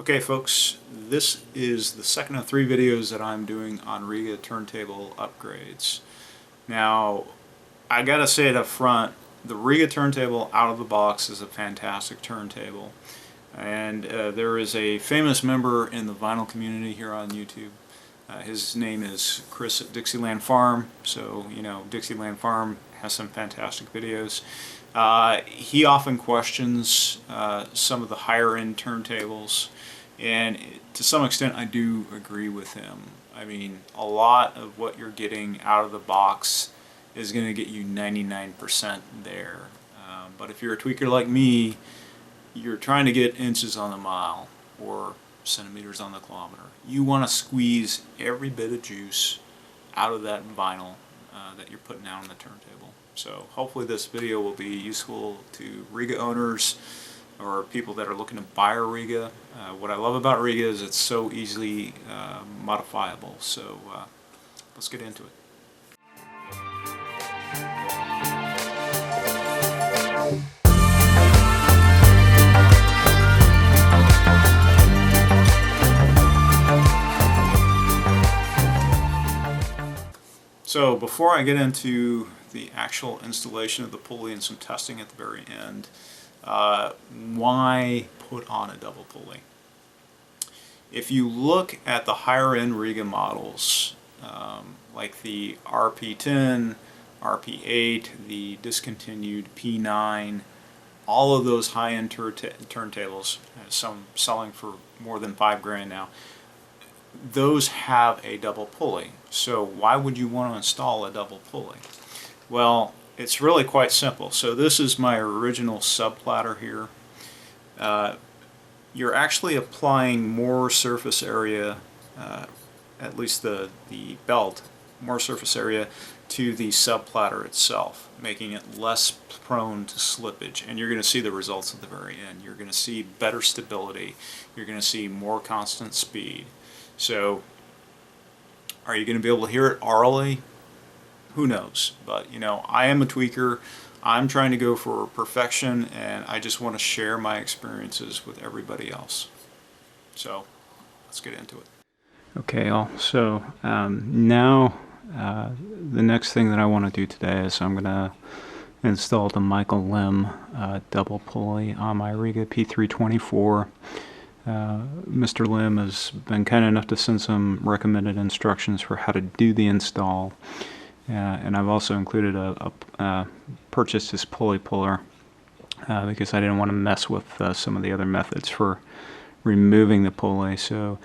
Okay folks, this is the second of 3 videos that I'm doing on Rega turntable upgrades. Now, I gotta say it up front, the Rega turntable out of the box is a fantastic turntable. And there is a famous member in the vinyl community here on YouTube. His name is Chris at Dixieland Farm, so you know Dixieland Farm has some fantastic videos. He often questions some of the higher end turntables, and to some extent I do agree with him. I mean, a lot of what you're getting out of the box is going to get you 99% there. But if you're a tweaker like me, you're trying to get inches on the mile or centimeters on the kilometer. You want to squeeze every bit of juice out of that vinyl that you're putting out on the turntable. So hopefully this video will be useful to Rega owners or people that are looking to buy a Rega. What I love about Rega is it's so easily modifiable. So let's get into it. So before I get into the actual installation of the pulley and some testing at the very end, why put on a double pulley? If you look at the higher end Rega models, like the RP10, RP8, the discontinued P9, all of those high-end turntables, some selling for more than $5,000 now, those have a double pulley. So why would you want to install a double pulley? Well, it's really quite simple. So this is my original sub platter here. You're actually applying more surface area, at least the belt, more surface area to the sub platter itself, making it less prone to slippage. And you're going to see the results at the very end. You're going to see better stability. You're going to see more constant speed. So, are you going to be able to hear it aurally? Who knows? But, you know, I am a tweaker. I'm trying to go for perfection, and I just want to share my experiences with everybody else. So, let's get into it. Okay, all. So, now, the next thing that I want to do today is I'm going to install the Michael Lim double pulley on my Rega P324. Mr. Lim has been kind enough to send some recommended instructions for how to do the install, and I've also included purchased this pulley puller because I didn't want to mess with some of the other methods for removing the pulley. So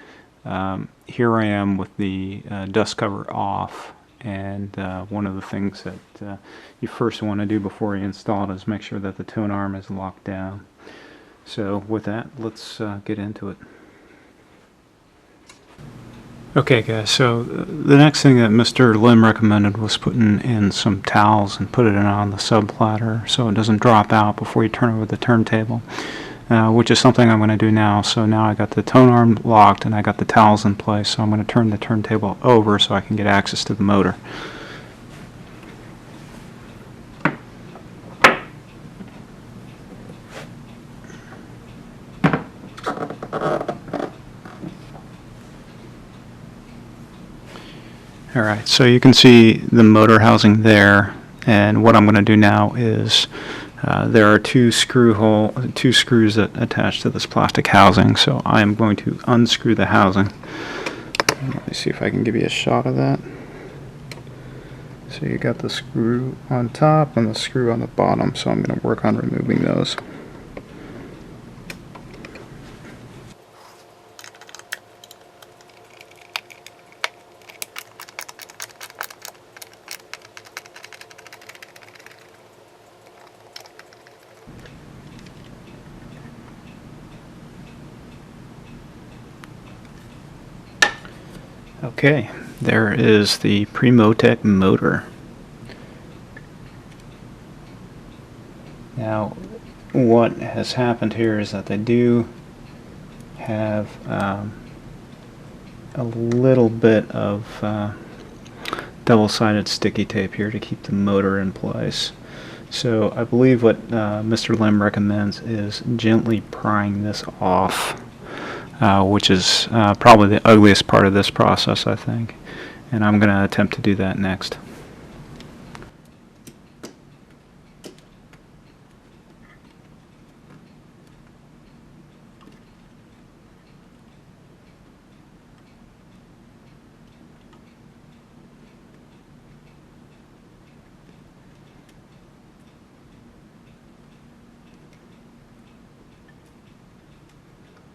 here I am with the dust cover off, and one of the things that you first want to do before you install it is make sure that the tone arm is locked down. So with that, let's get into it. Okay guys, so the next thing that Mr. Lim recommended was putting in some towels and put it in on the sub platter so it doesn't drop out before you turn over the turntable, which is something I'm going to do now. So now I got the tone arm locked and I got the towels in place, so I'm going to turn the turntable over so I can get access to the motor. Alright, so you can see the motor housing there, and what I'm going to do now is there are two screws that attach to this plastic housing, so I am going to unscrew the housing. Let me see if I can give you a shot of that. So you got the screw on top and the screw on the bottom, so I'm going to work on removing those. Okay, there is the Premotec motor. Now, what has happened here is that they do have a little bit of double-sided sticky tape here to keep the motor in place. So I believe what Mr. Lim recommends is gently prying this off which is probably the ugliest part of this process, I think. And I'm going to attempt to do that next.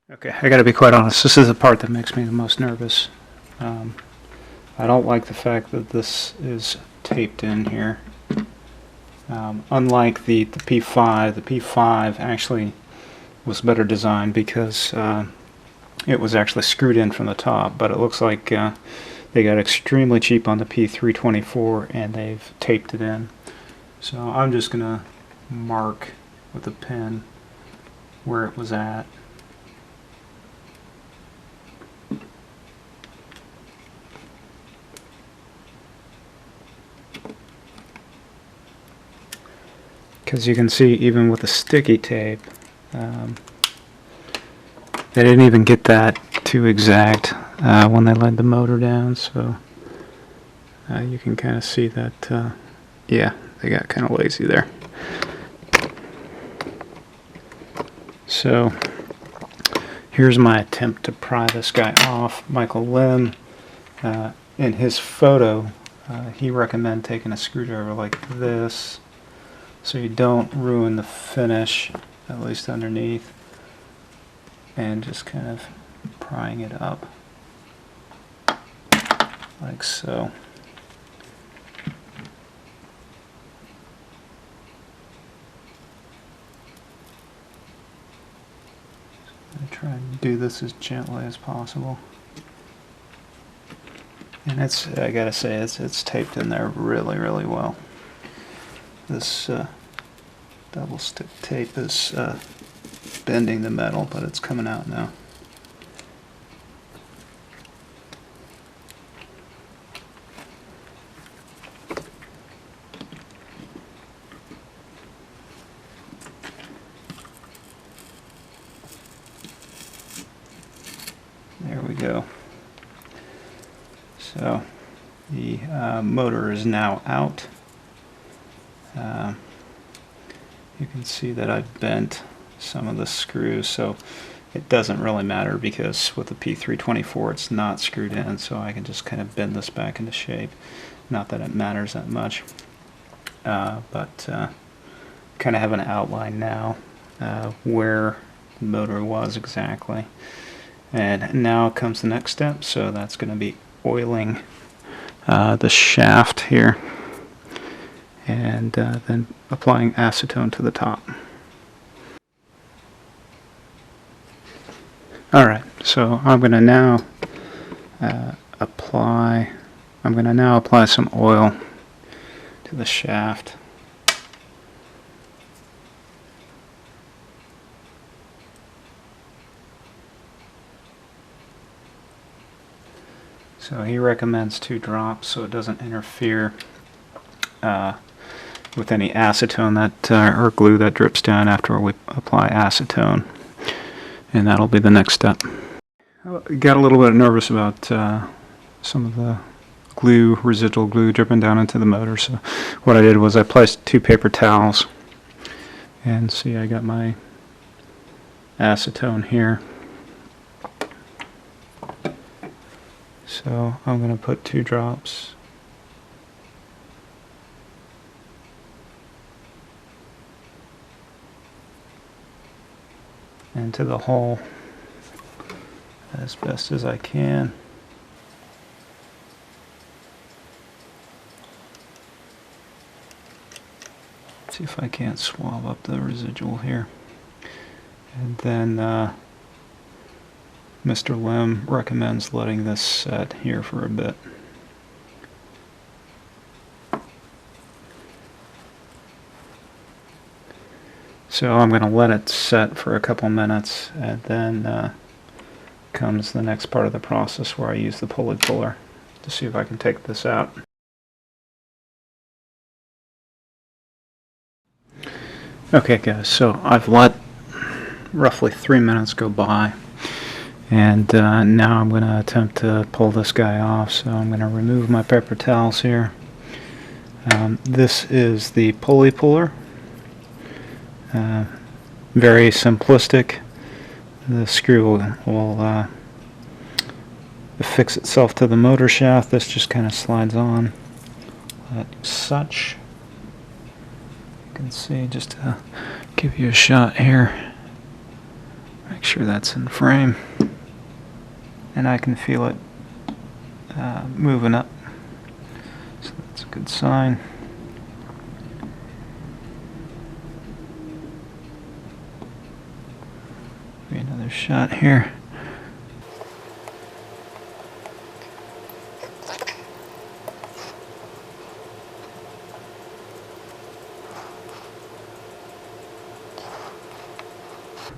Okay, I gotta be quite honest, this is the part that makes me the most nervous. I don't like the fact that this is taped in here. Unlike the P5 actually was better designed because it was actually screwed in from the top, but it looks like they got extremely cheap on the P324 and they've taped it in. So I'm just gonna mark with a pen where it was at. Because you can see, even with the sticky tape, they didn't even get that too exact when they laid the motor down, so you can kind of see that, yeah, they got kind of lazy there. So here's my attempt to pry this guy off. Michael Lim, in his photo, he recommends taking a screwdriver like this, so you don't ruin the finish, at least underneath, and just kind of prying it up like so. I try and do this as gently as possible. And it's, I gotta say, it's taped in there really, really well. This double stick tape is bending the metal, but it's coming out now. There we go. So the motor is now out. You can see that I've bent some of the screws, so it doesn't really matter because with the P324 it's not screwed in, so I can just kind of bend this back into shape. Not that it matters that much, but kind of have an outline now where the motor was exactly. And now comes the next step, so that's going to be oiling the shaft here, and then applying acetone to the top. Alright, so I'm going to now apply some oil to the shaft. So he recommends 2 drops so it doesn't interfere with any acetone that or glue that drips down after we apply acetone, and that'll be the next step. I got a little bit nervous about some of the glue, residual glue dripping down into the motor, so what I did was I placed 2 paper towels, and see, I got my acetone here. So I'm going to put 2 drops into the hole as best as I can. See if I can't swab up the residual here. And then Mr. Lim recommends letting this set here for a bit. So I'm going to let it set for a couple minutes, and then comes the next part of the process where I use the pulley puller to see if I can take this out. Okay guys, so I've let roughly 3 minutes go by, And now I'm going to attempt to pull this guy off, so I'm going to remove my paper towels here. This is the pulley puller. Very simplistic. The screw will affix itself to the motor shaft. This just kind of slides on like such. You can see, just to give you a shot here, make sure that's in frame, and I can feel it moving up, so that's a good sign. Maybe another shot here.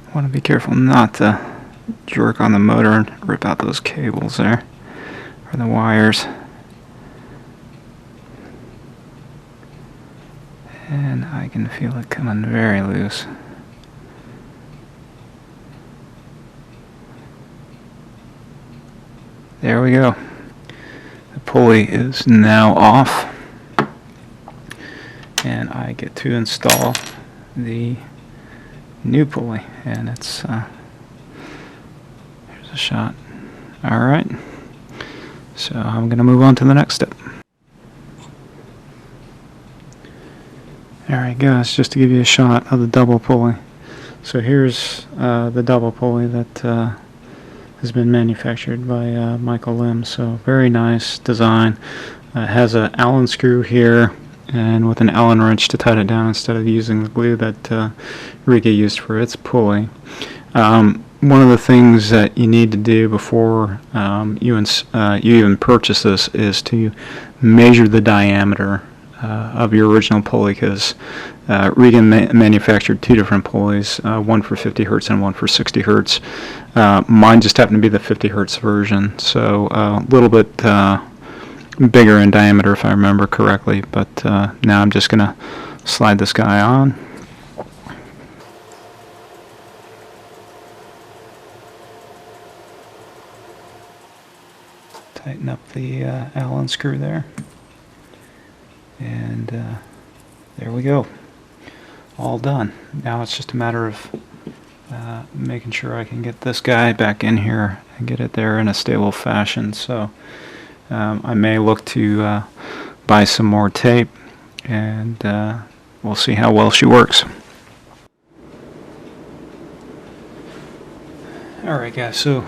I want to be careful not to jerk on the motor and rip out those cables there, or the wires. And I can feel it coming very loose. There we go. The pulley is now off, and I get to install the new pulley, and it's here's a shot. Alright, so I'm going to move on to the next step. Alright guys, just to give you a shot of the double pulley. So here's the double pulley that has been manufactured by Michael Lim. So very nice design. It has an Allen screw here, and with an Allen wrench to tighten it down instead of using the glue that Rega used for its pulley. One of the things that you need to do before you even purchase this is to measure the diameter of your original pulley, because Rega manufactured two different pulleys, one for 50 hertz and one for 60 hertz. Mine just happened to be the 50 hertz version, so a little bit bigger in diameter if I remember correctly, but now I'm just going to slide this guy on. Tighten up the Allen screw there, and there we go, all done. Now it's just a matter of making sure I can get this guy back in here and get it there in a stable fashion. So I may look to buy some more tape, and we'll see how well she works. Alright guys, so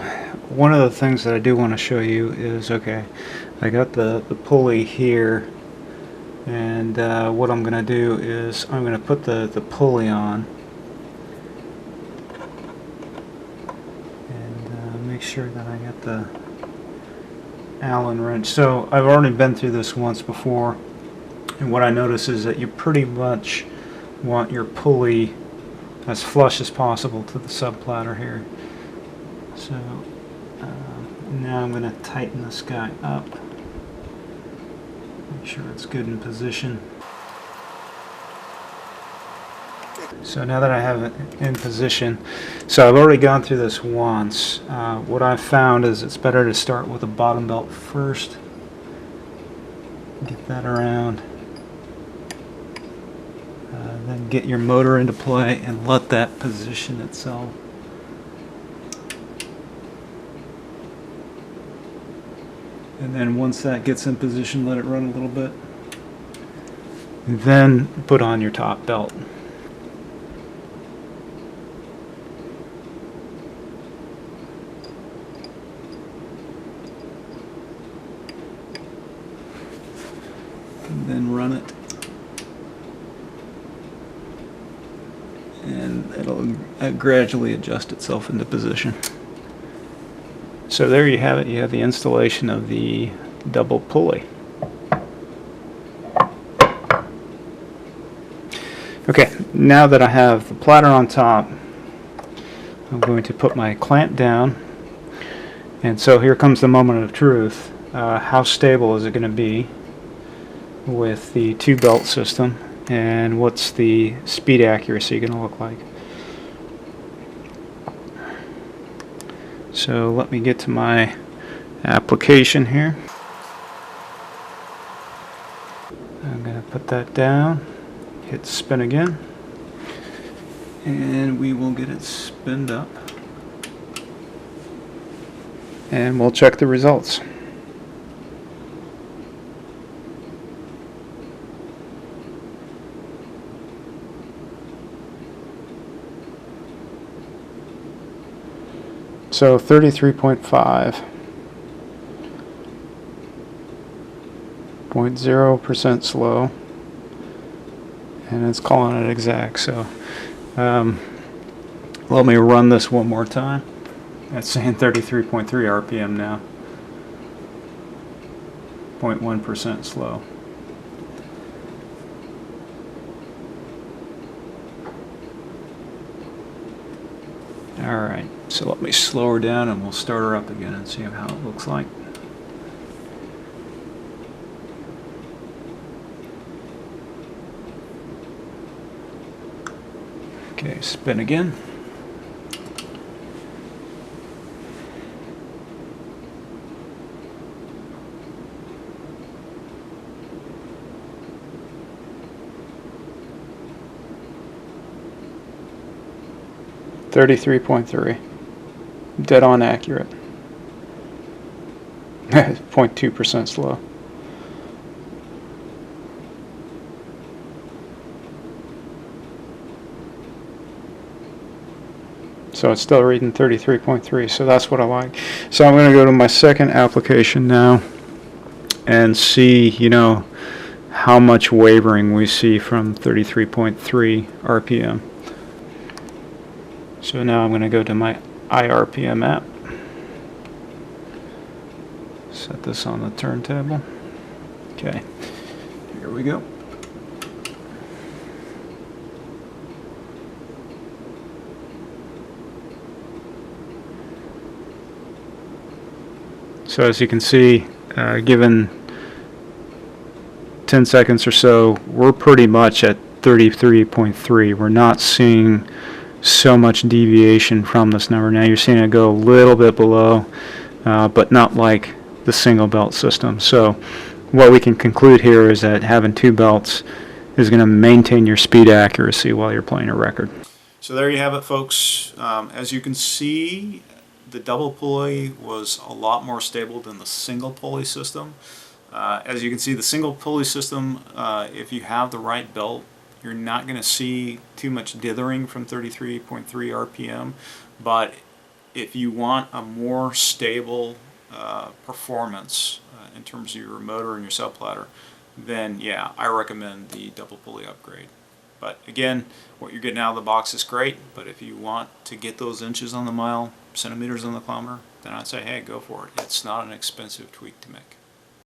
one of the things that I do want to show you is, okay, I got the pulley here, and what I'm going to do is I'm going to put the pulley on and make sure that I got the Allen wrench. So I've already been through this once before, and what I notice is that you pretty much want your pulley as flush as possible to the subplatter here. So now I'm going to tighten this guy up, make sure it's good in position. So now that I have it in position, so I've already gone through this once. What I've found is it's better to start with the bottom belt first, get that around, then get your motor into play and let that position itself. And then once that gets in position, let it run a little bit, and then put on your top belt. And then run it, and it'll gradually adjust itself into position. So there you have it. You have the installation of the double pulley. Okay, now that I have the platter on top, I'm going to put my clamp down. And so here comes the moment of truth. How stable is it going to be with the two belt system, and what's the speed accuracy going to look like? So let me get to my application here. I'm going to put that down, hit spin again, and we will get it spinned up. And we'll check the results. So 33.5. 0.0% slow, and it's calling it exact. So let me run this one more time. That's saying 33.3 RPM now. 0.1% slow. Alright, so let me slow her down and we'll start her up again and see how it looks like. Okay, spin again. .3, dead on accurate. 0.2% slow. So it's still reading 33.3, so that's what I like. So I'm going to go to my second application now and see, you know, how much wavering we see from 33.3 RPM. So now I'm going to go to my iRPM app, set this on the turntable. Okay, here we go. So as you can see, given 10 seconds or so, we're pretty much at 33.3. We're not seeing so much deviation from this number. Now you're seeing it go a little bit below, but not like the single belt system. So what we can conclude here is that having two belts is going to maintain your speed accuracy while you're playing a record. So there you have it, folks. As you can see, the double pulley was a lot more stable than the single pulley system. As you can see, the single pulley system, if you have the right belt, you're not going to see too much dithering from 33.3 RPM, but if you want a more stable performance in terms of your motor and your subplatter, then yeah, I recommend the double pulley upgrade. But again, what you're getting out of the box is great, but if you want to get those inches on the mile, centimeters on the kilometer, then I'd say, hey, go for it. It's not an expensive tweak to make.